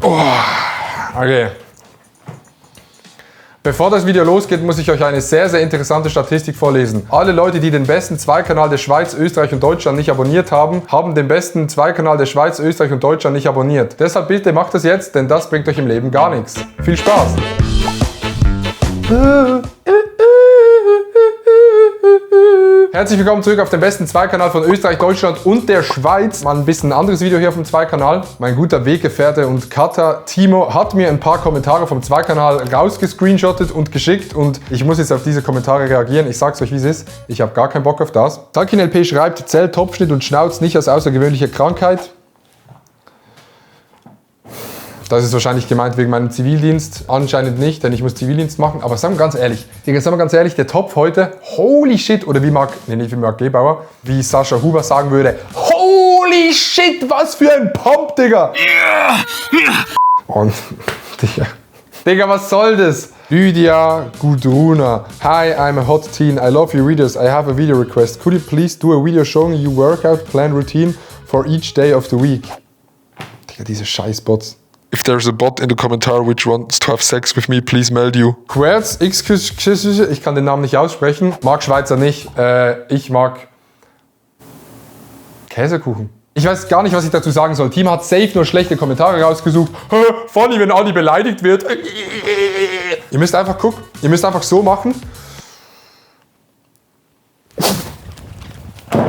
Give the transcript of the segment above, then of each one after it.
Oh, okay. Bevor das Video losgeht, muss ich euch eine sehr, sehr interessante Statistik vorlesen. Alle Leute, die den besten Zwei-Kanal der Schweiz, Österreich und Deutschland nicht abonniert haben, haben den besten Zwei-Kanal der Schweiz, Österreich und Deutschland nicht abonniert. Deshalb bitte macht das jetzt, denn das bringt euch im Leben gar nichts. Viel Spaß! Herzlich willkommen zurück auf dem besten Zweikanal von Österreich, Deutschland und der Schweiz. Mal ein bisschen ein anderes Video hier auf dem Zweikanal. Mein guter Weggefährte und Cutter Timo hat mir ein paar Kommentare vom Zweikanal rausgescreenshottet und geschickt und ich muss jetzt auf diese Kommentare reagieren. Ich sag's euch, wie es ist. Ich habe gar keinen Bock auf das. Talkin LP schreibt, zählt Topfschnitt und Schnauz nicht als außergewöhnliche Krankheit. Das ist wahrscheinlich gemeint wegen meinem Zivildienst. Anscheinend nicht, denn ich muss Zivildienst machen. Aber sagen wir ganz ehrlich, Digga, sagen wir ganz ehrlich, der Topf heute, holy shit, oder wie Marc Gebauer, wie Sascha Huber sagen würde, holy shit, was für ein Pump, Digga. Und, Digga, was soll das? Lydia Gudruna. Hi, I'm a hot teen. I love your videos. I have a video request. Could you please do a video showing your workout plan routine for each day of the week? Digga, diese Scheißbots. If there's a bot in the commentar which wants to have sex with me, please meld you. Querz, ich kann den Namen nicht aussprechen. Mag Schweizer nicht. Ich mag Käsekuchen. Ich weiß gar nicht, was ich dazu sagen soll. Team hat safe nur schlechte Kommentare rausgesucht. Funny, wenn Adi beleidigt wird. Ihr müsst einfach gucken. Ihr müsst einfach so machen.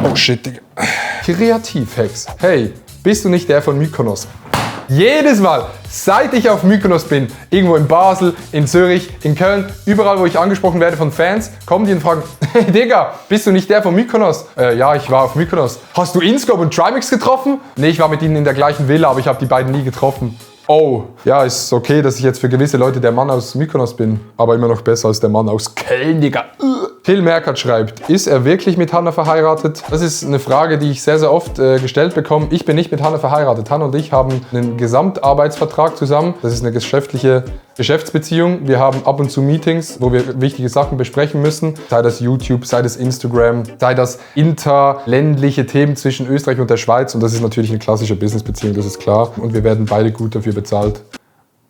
Oh shit, Digga. Kreativhex. Hey, bist du nicht der von Mykonos? Jedes Mal, seit ich auf Mykonos bin, irgendwo in Basel, in Zürich, in Köln, überall, wo ich angesprochen werde von Fans, kommen die und fragen, hey Digga, bist du nicht der von Mykonos? Ja, ich war auf Mykonos. Hast du Inscope und Trimax getroffen? Nee, ich war mit ihnen in der gleichen Villa, aber ich habe die beiden nie getroffen. Oh, ja, ist okay, dass ich jetzt für gewisse Leute der Mann aus Mykonos bin, aber immer noch besser als der Mann aus Köln, Digga. Phil Merkert schreibt, ist er wirklich mit Hanna verheiratet? Das ist eine Frage, die ich sehr, sehr oft gestellt bekomme. Ich bin nicht mit Hanna verheiratet. Hanna und ich haben einen Gesamtarbeitsvertrag zusammen. Das ist eine Geschäftsbeziehung. Wir haben ab und zu Meetings, wo wir wichtige Sachen besprechen müssen. Sei das YouTube, sei das Instagram, sei das interländliche Themen zwischen Österreich und der Schweiz. Und das ist natürlich eine klassische Businessbeziehung, das ist klar. Und wir werden beide gut dafür bezahlt.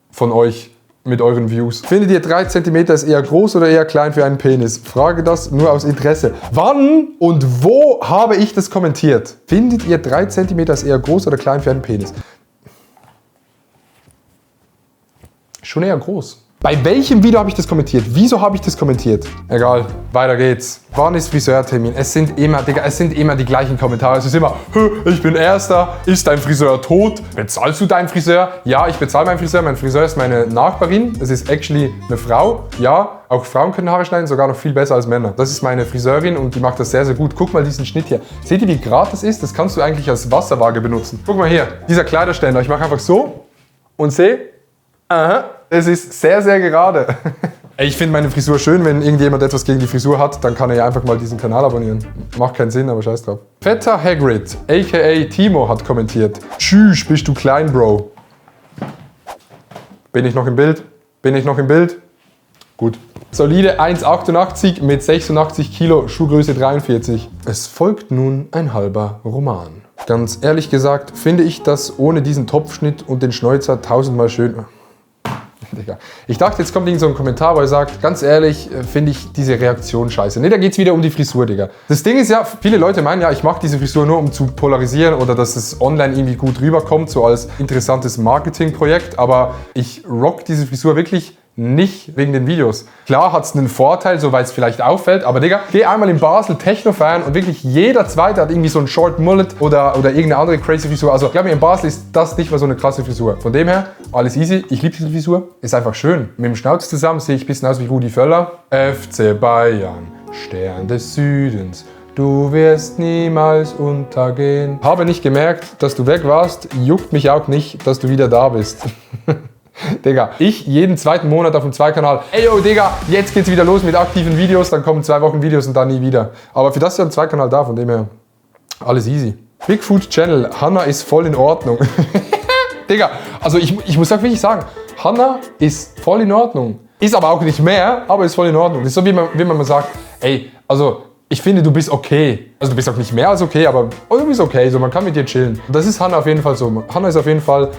Von euch. Mit euren Views. Findet ihr 3 cm ist eher groß oder eher klein für einen Penis? Frage das nur aus Interesse. Wann und wo habe ich das kommentiert? Findet ihr 3 cm ist eher groß oder klein für einen Penis? Schon eher groß. Bei welchem Video habe ich das kommentiert? Wieso habe ich das kommentiert? Egal, weiter geht's. Wann ist Friseurtermin? Es sind immer die gleichen Kommentare. Es ist immer, ich bin Erster, ist dein Friseur tot? Bezahlst du deinen Friseur? Ja, ich bezahle meinen Friseur. Mein Friseur ist meine Nachbarin. Das ist actually eine Frau. Ja, auch Frauen können Haare schneiden, sogar noch viel besser als Männer. Das ist meine Friseurin und die macht das sehr, sehr gut. Guck mal diesen Schnitt hier. Seht ihr, wie gerade das ist? Das kannst du eigentlich als Wasserwaage benutzen. Guck mal hier, dieser Kleiderständer. Ich mache einfach so und sehe, aha. Es ist sehr, sehr gerade. Ich finde meine Frisur schön. Wenn irgendjemand etwas gegen die Frisur hat, dann kann er ja einfach mal diesen Kanal abonnieren. Macht keinen Sinn, aber scheiß drauf. Fetter Hagrid, a.k.a. Timo, hat kommentiert. Tschüss, bist du klein, Bro. Bin ich noch im Bild? Bin ich noch im Bild? Gut. Solide 1,88 mit 86 Kilo, Schuhgröße 43. Es folgt nun ein halber Roman. Ganz ehrlich gesagt, finde ich das ohne diesen Topfschnitt und den Schnäuzer tausendmal schöner. Ich dachte, jetzt kommt irgend so ein Kommentar, wo er sagt, ganz ehrlich, finde ich diese Reaktion scheiße. Ne, da geht es wieder um die Frisur, Digga. Das Ding ist ja, viele Leute meinen ja, ich mache diese Frisur nur, um zu polarisieren oder dass es online irgendwie gut rüberkommt, so als interessantes Marketingprojekt. Aber ich rock diese Frisur wirklich nicht wegen den Videos. Klar hat es einen Vorteil, so weil es vielleicht auffällt, aber Digga, geh einmal in Basel Techno feiern und wirklich jeder Zweite hat irgendwie so einen Short Mullet oder irgendeine andere crazy Frisur. Also ich glaube, in Basel ist das nicht mal so eine krasse Frisur. Von dem her, alles easy. Ich liebe diese Frisur. Ist einfach schön. Mit dem Schnauz zusammen sehe ich ein bisschen aus wie Rudi Völler. FC Bayern, Stern des Südens. Du wirst niemals untergehen. Habe nicht gemerkt, dass du weg warst. Juckt mich auch nicht, dass du wieder da bist. Digga, ich jeden zweiten Monat auf dem Zweikanal. Ey yo, Digga, jetzt geht's wieder los mit aktiven Videos, dann kommen 2 Wochen Videos und dann nie wieder. Aber für das ist ja ein Zweikanal da, von dem her alles easy. Bigfoot Channel, Hanna ist voll in Ordnung. Digga, also ich muss auch wirklich sagen, Hanna ist voll in Ordnung. Ist aber auch nicht mehr, aber ist voll in Ordnung. Das ist so, wie man mal sagt, ey, also ich finde, du bist okay. Also du bist auch nicht mehr als okay, aber du bist okay, so man kann mit dir chillen. Und das ist Hanna auf jeden Fall so. Hanna ist auf jeden Fall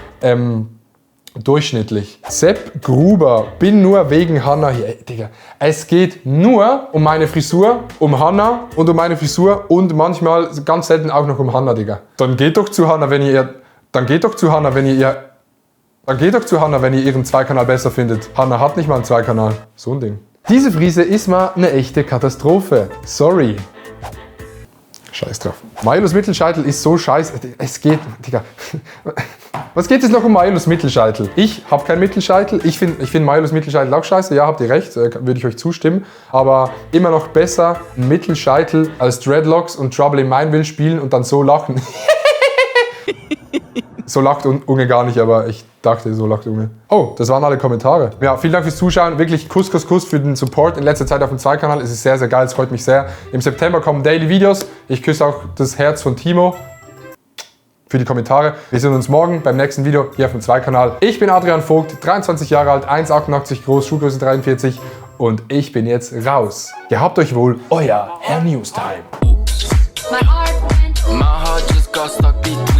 durchschnittlich. Sepp Gruber, bin nur wegen Hannah hier. Ey, Digga, es geht nur um meine Frisur, um Hannah und um meine Frisur und manchmal ganz selten auch noch um Hannah, Digga. Dann geht doch zu Hannah, wenn ihr ihren Zweikanal besser findet. Hannah hat nicht mal einen Zweikanal. So ein Ding. Diese Frise ist mal eine echte Katastrophe. Sorry. Scheiß drauf. Milos Mittelscheitel ist so scheiße. Es geht, Digga. Was geht es noch um Milos Mittelscheitel? Ich habe keinen Mittelscheitel. Ich find Milos Mittelscheitel auch scheiße. Ja, habt ihr recht, würde ich euch zustimmen. Aber immer noch besser ein Mittelscheitel als Dreadlocks und Trouble in Mineville spielen und dann so lachen. So lacht Unge gar nicht, aber ich dachte, so lacht Unge. Oh, das waren alle Kommentare. Ja, vielen Dank fürs Zuschauen. Wirklich Kuss für den Support in letzter Zeit auf dem Zweikanal. Es ist sehr, sehr geil, es freut mich sehr. Im September kommen Daily Videos. Ich küsse auch das Herz von Timo für die Kommentare. Wir sehen uns morgen beim nächsten Video hier auf dem Zweikanal. Ich bin Adrian Vogt, 23 Jahre alt, 1,88 groß, Schuhgröße 43 und ich bin jetzt raus. Gehabt euch wohl, euer Herr Newstime. My heart just got stuck between